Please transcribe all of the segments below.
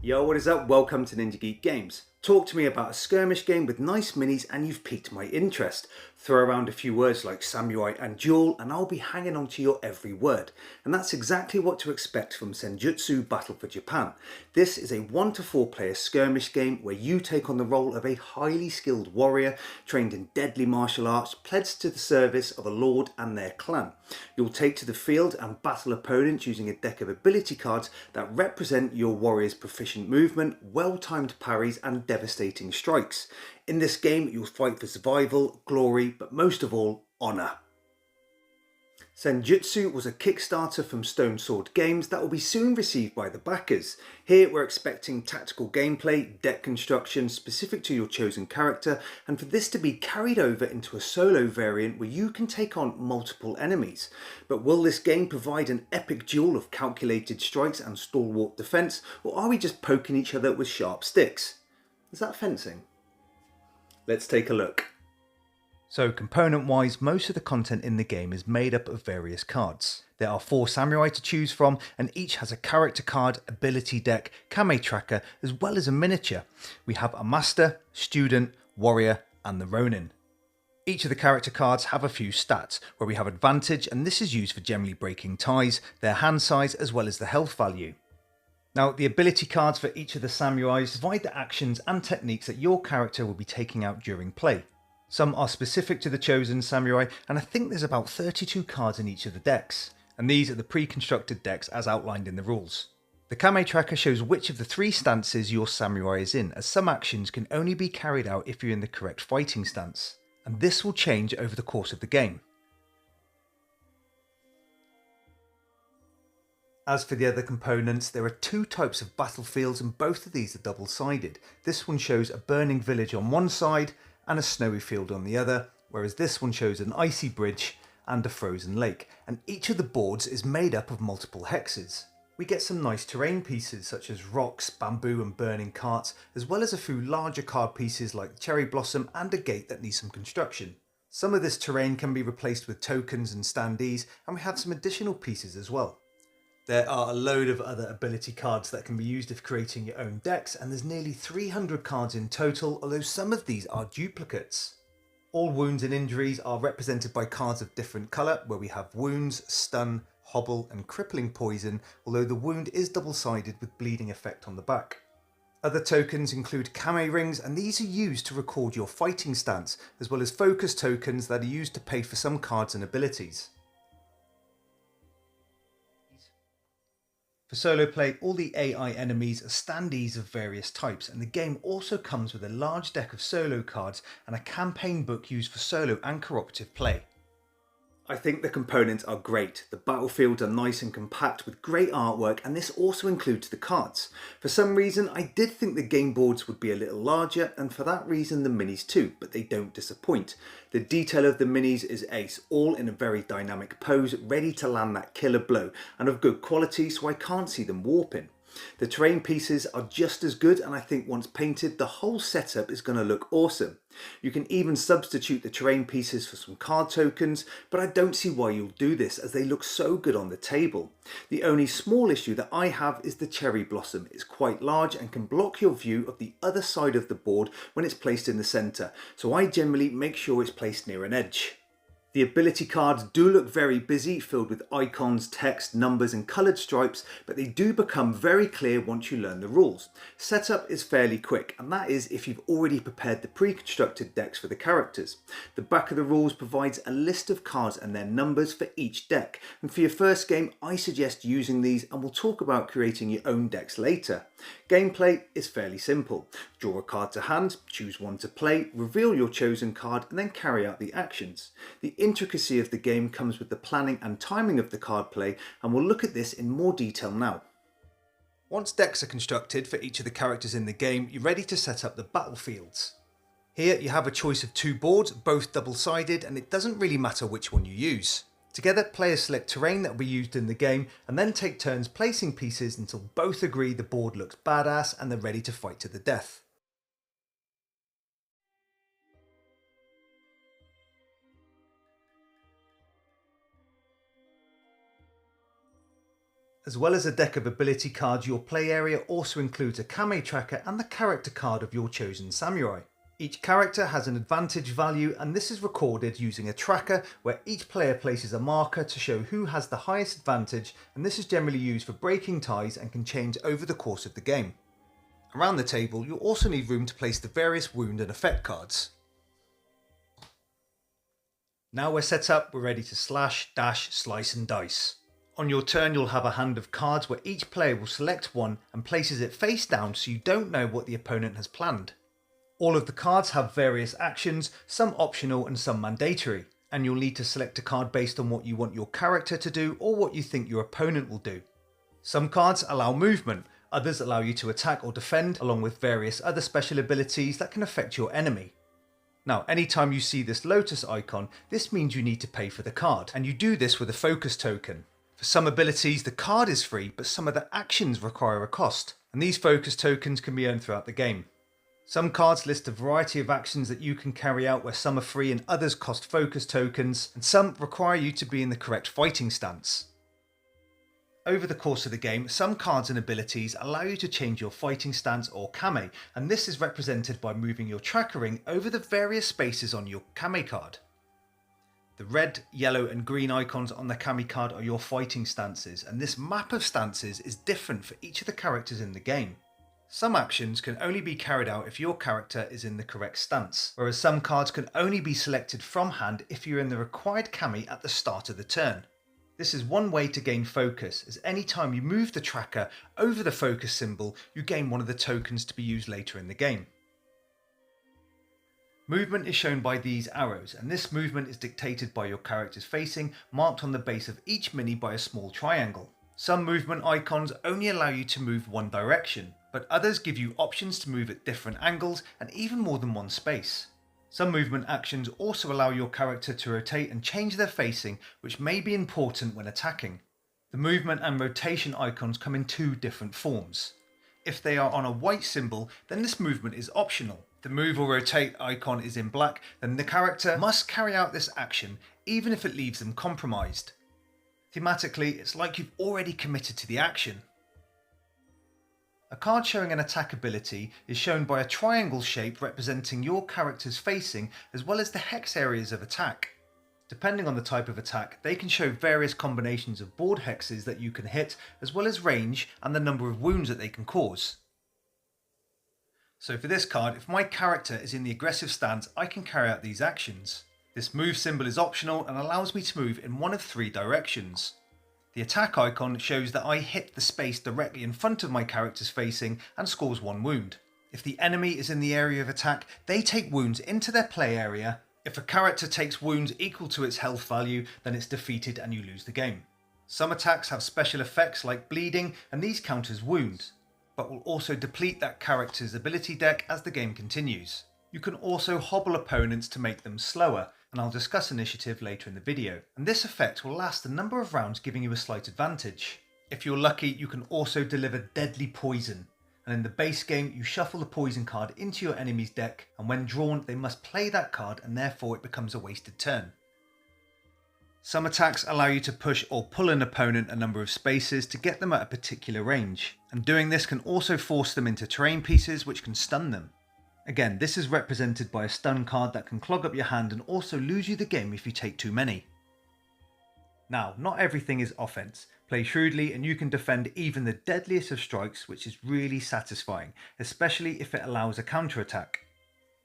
Yo, what is up? Welcome to Ninja Geek Games. Talk to me about a skirmish game with nice minis and you've piqued my interest. Throw around a few words like samurai and duel and I'll be hanging on to your every word. And that's exactly what to expect from Senjutsu Battle for Japan. This is a 1 to 4 player skirmish game where you take on the role of a highly skilled warrior trained in deadly martial arts, pledged to the service of a lord and their clan. You'll take to the field and battle opponents using a deck of ability cards that represent your warrior's proficient movement, well-timed parries and devastating strikes. In this game, you'll fight for survival, glory, but most of all, honour. Senjutsu was a Kickstarter from Stone Sword Games that will be soon received by the backers. Here we're expecting tactical gameplay, deck construction specific to your chosen character, and for this to be carried over into a solo variant where you can take on multiple enemies. But will this game provide an epic duel of calculated strikes and stalwart defence, or are we just poking each other with sharp sticks? Is that fencing? Let's take a look. So component wise, most of the content in the game is made up of various cards. There are 4 samurai to choose from and each has a character card, ability deck, kame tracker as well as a miniature. We have a master, student, warrior and the ronin. Each of the character cards have a few stats where we have advantage and this is used for generally breaking ties, their hand size as well as the health value. Now, the ability cards for each of the samurais provide the actions and techniques that your character will be taking out during play. Some are specific to the chosen samurai, and I think there's about 32 cards in each of the decks, and these are the pre-constructed decks as outlined in the rules. The kame tracker shows which of the 3 stances your samurai is in, as some actions can only be carried out if you're in the correct fighting stance, and this will change over the course of the game. As for the other components, there are 2 types of battlefields and both of these are double-sided. This one shows a burning village on one side and a snowy field on the other, whereas this one shows an icy bridge and a frozen lake, and each of the boards is made up of multiple hexes. We get some nice terrain pieces such as rocks, bamboo and burning carts, as well as a few larger card pieces like cherry blossom and a gate that needs some construction. Some of this terrain can be replaced with tokens and standees, and we have some additional pieces as well. There are a load of other ability cards that can be used if creating your own decks, and there's nearly 300 cards in total, although some of these are duplicates. All wounds and injuries are represented by cards of different colour, where we have wounds, stun, hobble and crippling poison, although the wound is double-sided with bleeding effect on the back. Other tokens include kame rings, and these are used to record your fighting stance, as well as focus tokens that are used to pay for some cards and abilities. For solo play, all the AI enemies are standees of various types, and the game also comes with a large deck of solo cards and a campaign book used for solo and cooperative play. I think the components are great. The battlefields are nice and compact with great artwork, and this also includes the cards. For some reason, I did think the game boards would be a little larger, and for that reason the minis too, but they don't disappoint. The detail of the minis is ace, all in a very dynamic pose, ready to land that killer blow, and of good quality, so I can't see them warping. The terrain pieces are just as good, and I think once painted the whole setup is going to look awesome. You can even substitute the terrain pieces for some card tokens, but I don't see why you'll do this as they look so good on the table. The only small issue that I have is the cherry blossom. It's quite large and can block your view of the other side of the board when it's placed in the centre, so I generally make sure it's placed near an edge. The ability cards do look very busy, filled with icons, text, numbers and coloured stripes, but they do become very clear once you learn the rules. Setup is fairly quick, and that is if you've already prepared the pre-constructed decks for the characters. The back of the rules provides a list of cards and their numbers for each deck, and for your first game I suggest using these, and we'll talk about creating your own decks later. Gameplay is fairly simple. Draw a card to hand, choose one to play, reveal your chosen card and then carry out the actions. The intricacy of the game comes with the planning and timing of the card play, and we'll look at this in more detail now. Once decks are constructed for each of the characters in the game, you're ready to set up the battlefields. Here you have a choice of 2 boards, both double-sided, and it doesn't really matter which one you use. Together, players select terrain that will be used in the game and then take turns placing pieces until both agree the board looks badass and they're ready to fight to the death. As well as a deck of ability cards, your play area also includes a kame tracker and the character card of your chosen samurai. Each character has an advantage value, and this is recorded using a tracker where each player places a marker to show who has the highest advantage, and this is generally used for breaking ties and can change over the course of the game. Around the table, you'll also need room to place the various wound and effect cards. Now we're set up, we're ready to slash, dash, slice and dice. On your turn, you'll have a hand of cards where each player will select one and places it face down so you don't know what the opponent has planned. All of the cards have various actions, some optional and some mandatory, and you'll need to select a card based on what you want your character to do or what you think your opponent will do. Some cards allow movement, others allow you to attack or defend, along with various other special abilities that can affect your enemy. Now, anytime you see this lotus icon, this means you need to pay for the card, and you do this with a focus token. For some abilities, the card is free, but some of the actions require a cost, and these focus tokens can be earned throughout the game. Some cards list a variety of actions that you can carry out where some are free and others cost focus tokens, and some require you to be in the correct fighting stance. Over the course of the game, some cards and abilities allow you to change your fighting stance or kame, and this is represented by moving your tracker ring over the various spaces on your kame card. The red, yellow and green icons on the kame card are your fighting stances, and this map of stances is different for each of the characters in the game. Some actions can only be carried out if your character is in the correct stance, whereas some cards can only be selected from hand if you're in the required kame at the start of the turn. This is one way to gain focus, as any time you move the tracker over the focus symbol, you gain one of the tokens to be used later in the game. Movement is shown by these arrows, and this movement is dictated by your character's facing, marked on the base of each mini by a small triangle. Some movement icons only allow you to move one direction, but others give you options to move at different angles and even more than one space. Some movement actions also allow your character to rotate and change their facing, which may be important when attacking. The movement and rotation icons come in two different forms. If they are on a white symbol, then this movement is optional. The move or rotate icon is in black, then the character must carry out this action even if it leaves them compromised. Thematically, it's like you've already committed to the action. A card showing an attack ability is shown by a triangle shape representing your character's facing as well as the hex areas of attack. Depending on the type of attack, they can show various combinations of board hexes that you can hit, as well as range and the number of wounds that they can cause. So for this card, if my character is in the aggressive stance, I can carry out these actions. This move symbol is optional and allows me to move in one of three directions. The attack icon shows that I hit the space directly in front of my character's facing and scores one wound. If the enemy is in the area of attack, they take wounds into their play area. If a character takes wounds equal to its health value, then it's defeated and you lose the game. Some attacks have special effects like bleeding, and these count as wounds, but will also deplete that character's ability deck as the game continues. You can also hobble opponents to make them slower, and I'll discuss initiative later in the video, and this effect will last a number of rounds, giving you a slight advantage. If you're lucky, you can also deliver deadly poison, and in the base game you shuffle the poison card into your enemy's deck, and when drawn they must play that card and therefore it becomes a wasted turn. Some attacks allow you to push or pull an opponent a number of spaces to get them at a particular range, and doing this can also force them into terrain pieces which can stun them. Again, this is represented by a stun card that can clog up your hand and also lose you the game if you take too many. Now, not everything is offense. Play shrewdly and you can defend even the deadliest of strikes, which is really satisfying, especially if it allows a counterattack.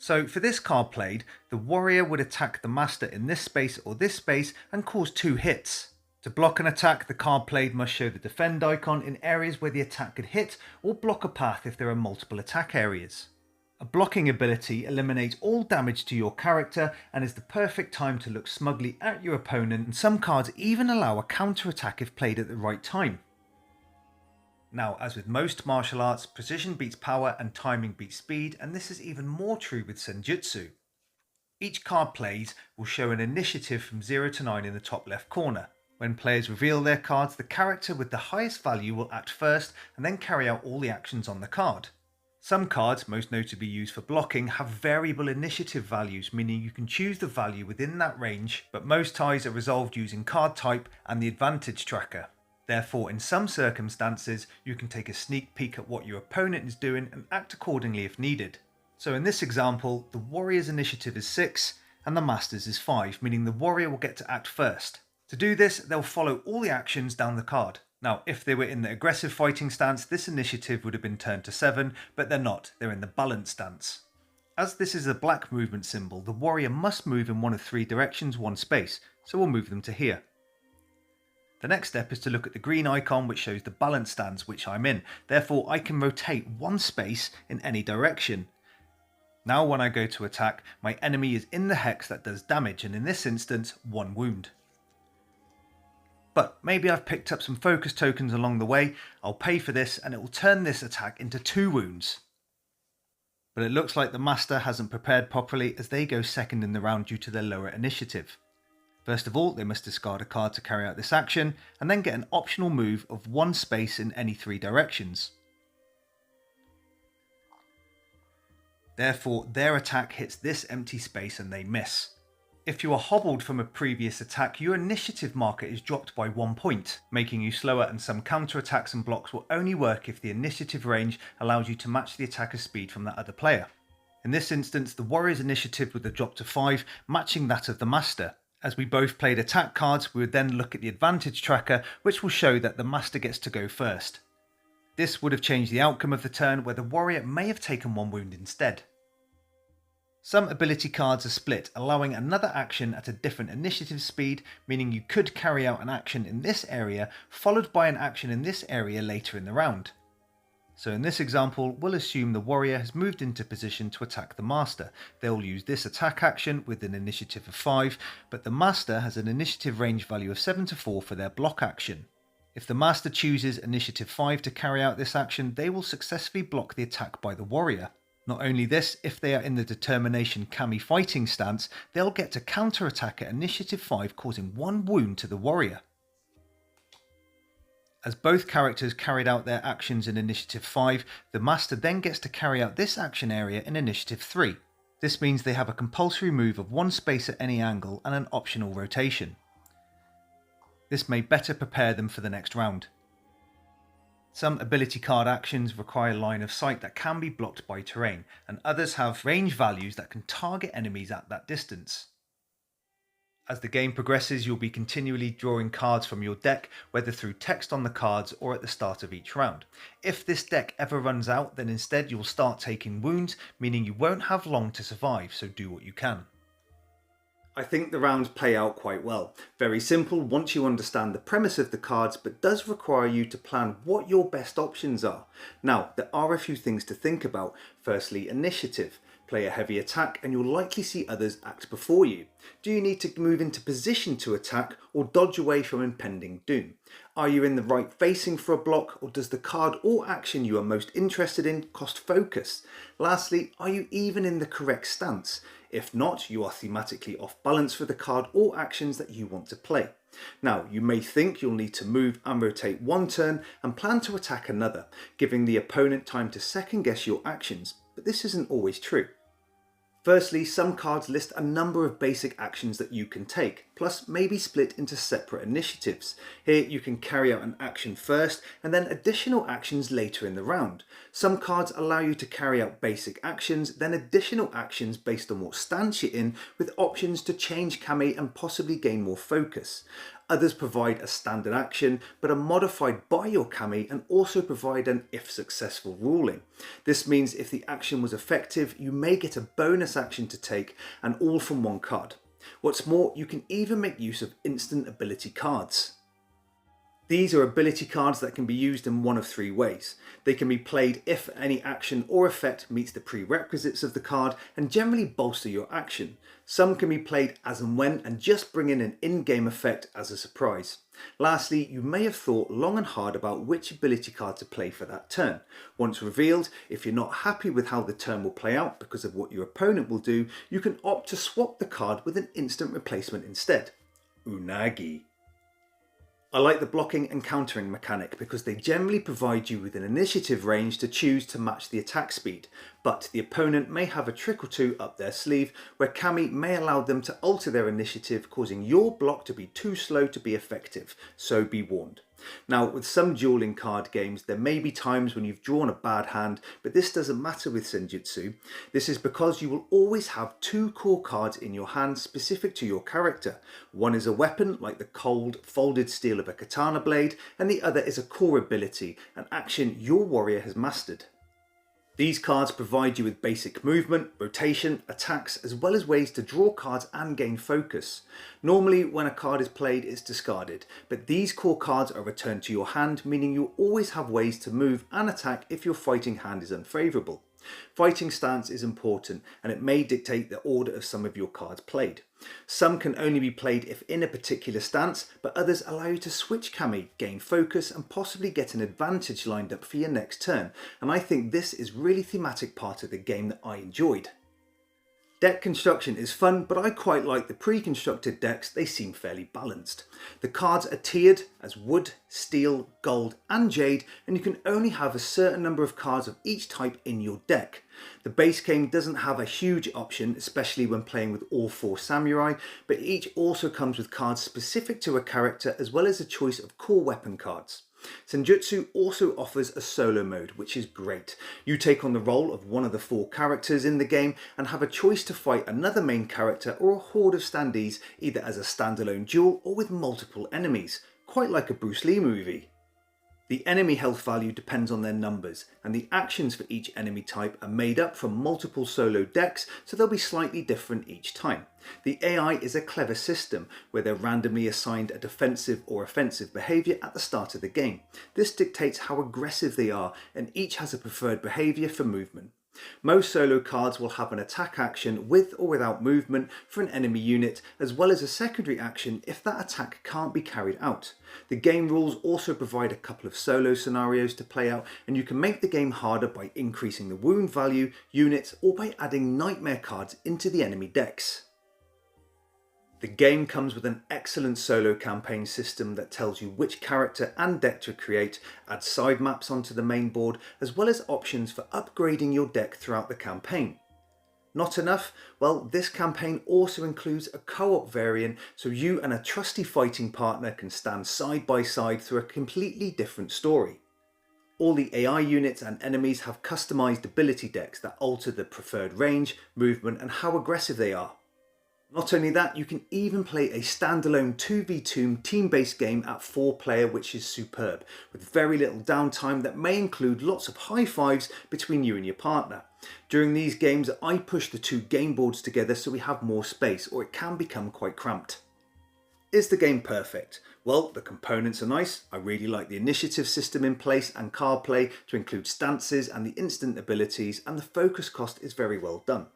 So for this card played, the warrior would attack the master in this space or this space and cause 2 hits. To block an attack, the card played must show the defend icon in areas where the attack could hit or block a path if there are multiple attack areas. A blocking ability eliminates all damage to your character and is the perfect time to look smugly at your opponent, and some cards even allow a counterattack if played at the right time. Now, as with most martial arts, precision beats power and timing beats speed, and this is even more true with Senjutsu. Each card played will show an initiative from 0 to 9 in the top left corner. When players reveal their cards, the character with the highest value will act first and then carry out all the actions on the card. Some cards, most notably used for blocking, have variable initiative values, meaning you can choose the value within that range, but most ties are resolved using card type and the advantage tracker. Therefore, in some circumstances, you can take a sneak peek at what your opponent is doing and act accordingly if needed. So in this example, the warrior's initiative is 6 and the master's is 5, meaning the warrior will get to act first. To do this, they'll follow all the actions down the card. Now, if they were in the aggressive fighting stance, this initiative would have been turned to 7, but they're not, they're in the balance stance. As this is a black movement symbol, the warrior must move in one of 3 directions, 1 space, so we'll move them to here. The next step is to look at the green icon which shows the balance stance which I'm in, therefore I can rotate 1 space in any direction. Now when I go to attack, my enemy is in the hex that does damage, and in this instance 1 wound. But maybe I've picked up some focus tokens along the way, I'll pay for this and it will turn this attack into 2 wounds. But it looks like the master hasn't prepared properly as they go second in the round due to their lower initiative. First of all, they must discard a card to carry out this action, and then get an optional move of 1 space in any 3 directions. Therefore, their attack hits this empty space and they miss. If you are hobbled from a previous attack, your initiative marker is dropped by 1 point, making you slower, and some counter-attacks and blocks will only work if the initiative range allows you to match the attacker's speed from that other player. In this instance, the warrior's initiative would have dropped to 5, matching that of the master. As we both played attack cards, we would then look at the advantage tracker, which will show that the master gets to go first. This would have changed the outcome of the turn, where the warrior may have taken 1 wound instead. Some ability cards are split, allowing another action at a different initiative speed, meaning you could carry out an action in this area, followed by an action in this area later in the round. So in this example, we'll assume the warrior has moved into position to attack the master. They'll use this attack action with an initiative of 5, but the master has an initiative range value of 7 to 4 for their block action. If the master chooses initiative 5 to carry out this action, they will successfully block the attack by the warrior. Not only this, if they are in the determination kami fighting stance, they'll get to counter-attack at initiative 5, causing 1 wound to the warrior. As both characters carried out their actions in initiative 5, the master then gets to carry out this action area in initiative 3. This means they have a compulsory move of 1 space at any angle and an optional rotation. This may better prepare them for the next round. Some ability card actions require line of sight that can be blocked by terrain, and others have range values that can target enemies at that distance. As the game progresses, you'll be continually drawing cards from your deck, whether through text on the cards or at the start of each round. If this deck ever runs out, then instead you'll start taking wounds, meaning you won't have long to survive, so do what you can. I think the rounds play out quite well. Very simple once you understand the premise of the cards, but does require you to plan what your best options are. Now, there are a few things to think about. Firstly, initiative. Play a heavy attack and you'll likely see others act before you. Do you need to move into position to attack or dodge away from impending doom? Are you in the right facing for a block, or does the card or action you are most interested in cost focus? Lastly, are you even in the correct stance? If not, you are thematically off balance for the card or actions that you want to play. Now, you may think you'll need to move and rotate 1 turn and plan to attack another, giving the opponent time to second guess your actions, but this isn't always true. Firstly, some cards list a number of basic actions that you can take, plus maybe split into separate initiatives. Here you can carry out an action first and then additional actions later in the round. Some cards allow you to carry out basic actions, then additional actions based on what stance you're in, with options to change kami and possibly gain more focus. Others provide a standard action, but are modified by your kami and also provide an if successful ruling. This means if the action was effective, you may get a bonus action to take, and all from 1 card. What's more, you can even make use of instant ability cards. These are ability cards that can be used in one of 3 ways. They can be played if any action or effect meets the prerequisites of the card and generally bolster your action. Some can be played as and when and just bring in an in-game effect as a surprise. Lastly, you may have thought long and hard about which ability card to play for that turn. Once revealed, if you're not happy with how the turn will play out because of what your opponent will do, you can opt to swap the card with an instant replacement instead. Unagi. I like the blocking and countering mechanic because they generally provide you with an initiative range to choose to match the attack speed, but the opponent may have a trick or 2 up their sleeve where kami may allow them to alter their initiative, causing your block to be too slow to be effective, so be warned. Now, with some dueling card games, there may be times when you've drawn a bad hand, but this doesn't matter with Senjutsu. This is because you will always have two core cards in your hand specific to your character. One is a weapon, like the cold, folded steel of a katana blade, and the other is a core ability, an action your warrior has mastered. These cards provide you with basic movement, rotation, attacks, as well as ways to draw cards and gain focus. Normally, when a card is played, it's discarded, but these core cards are returned to your hand, meaning you always have ways to move and attack if your fighting hand is unfavourable. Fighting stance is important, and it may dictate the order of some of your cards played. Some can only be played if in a particular stance, but others allow you to switch kami, gain focus, and possibly get an advantage lined up for your next turn, and I think this is really thematic part of the game that I enjoyed. Deck construction is fun, but I quite like the pre-constructed decks. They seem fairly balanced. The cards are tiered as wood, steel, gold and jade, and you can only have a certain number of cards of each type in your deck. The base game doesn't have a huge option, especially when playing with all four samurai, but each also comes with cards specific to a character as well as a choice of core weapon cards. Senjutsu also offers a solo mode, which is great. You take on the role of one of the four characters in the game and have a choice to fight another main character or a horde of standees, either as a standalone duel or with multiple enemies, quite like a Bruce Lee movie. The enemy health value depends on their numbers, and the actions for each enemy type are made up from multiple solo decks, so they'll be slightly different each time. The AI is a clever system, where they're randomly assigned a defensive or offensive behaviour at the start of the game. This dictates how aggressive they are, and each has a preferred behaviour for movement. Most solo cards will have an attack action with or without movement for an enemy unit, as well as a secondary action if that attack can't be carried out. The game rules also provide a couple of solo scenarios to play out, and you can make the game harder by increasing the wound value, units, or by adding nightmare cards into the enemy decks. The game comes with an excellent solo campaign system that tells you which character and deck to create, adds side maps onto the main board, as well as options for upgrading your deck throughout the campaign. Not enough? Well, this campaign also includes a co-op variant, so you and a trusty fighting partner can stand side by side through a completely different story. All the AI units and enemies have customized ability decks that alter the preferred range, movement, and how aggressive they are. Not only that, you can even play a standalone 2v2 team-based game at 4-player, which is superb, with very little downtime that may include lots of high fives between you and your partner. During these games, I push the two game boards together so we have more space, or it can become quite cramped. Is the game perfect? Well, the components are nice. I really like the initiative system in place and card play to include stances and the instant abilities, and the focus cost is very well done.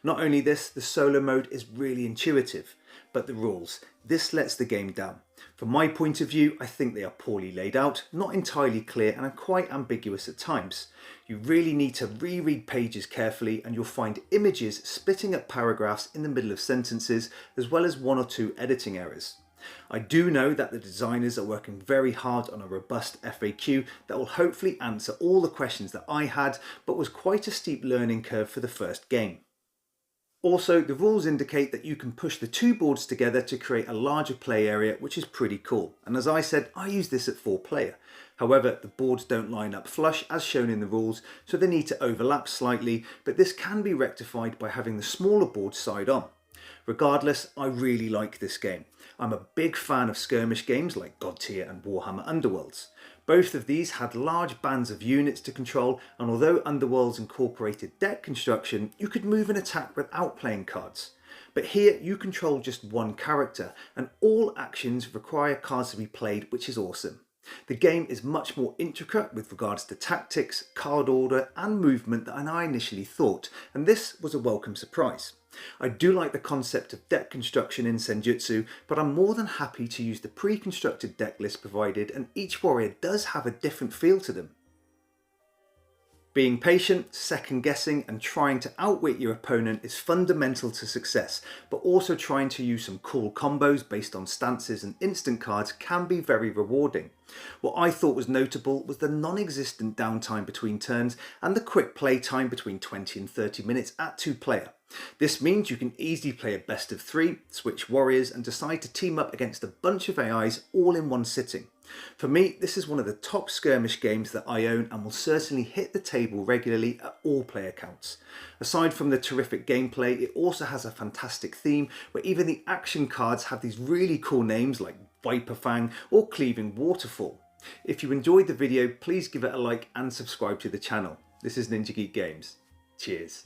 Not only this, the solo mode is really intuitive, but the rules. This lets the game down. From my point of view, I think they are poorly laid out, not entirely clear, and are quite ambiguous at times. You really need to reread pages carefully, and you'll find images splitting up paragraphs in the middle of sentences, as well as one or two editing errors. I do know that the designers are working very hard on a robust FAQ that will hopefully answer all the questions that I had, but was quite a steep learning curve for the first game. Also, the rules indicate that you can push the two boards together to create a larger play area, which is pretty cool. And as I said, I use this at 4-player. However, the boards don't line up flush as shown in the rules, so they need to overlap slightly, but this can be rectified by having the smaller boards side on. Regardless, I really like this game. I'm a big fan of skirmish games like God Tier and Warhammer Underworlds. Both of these had large bands of units to control, and although Underworlds incorporated deck construction, you could move and attack without playing cards. But here you control just one character, and all actions require cards to be played, which is awesome. The game is much more intricate with regards to tactics, card order and movement than I initially thought, and this was a welcome surprise. I do like the concept of deck construction in Senjutsu, but I'm more than happy to use the pre-constructed deck list provided, and each warrior does have a different feel to them. Being patient, second guessing and trying to outwit your opponent is fundamental to success, but also trying to use some cool combos based on stances and instant cards can be very rewarding. What I thought was notable was the non-existent downtime between turns and the quick play time between 20 and 30 minutes at 2-player. This means you can easily play a best of 3, switch warriors and decide to team up against a bunch of AIs all in one sitting. For me, this is one of the top skirmish games that I own and will certainly hit the table regularly at all player counts. Aside from the terrific gameplay, it also has a fantastic theme where even the action cards have these really cool names like Viper Fang or Cleaving Waterfall. If you enjoyed the video, please give it a like and subscribe to the channel. This is Ninja Geek Games. Cheers.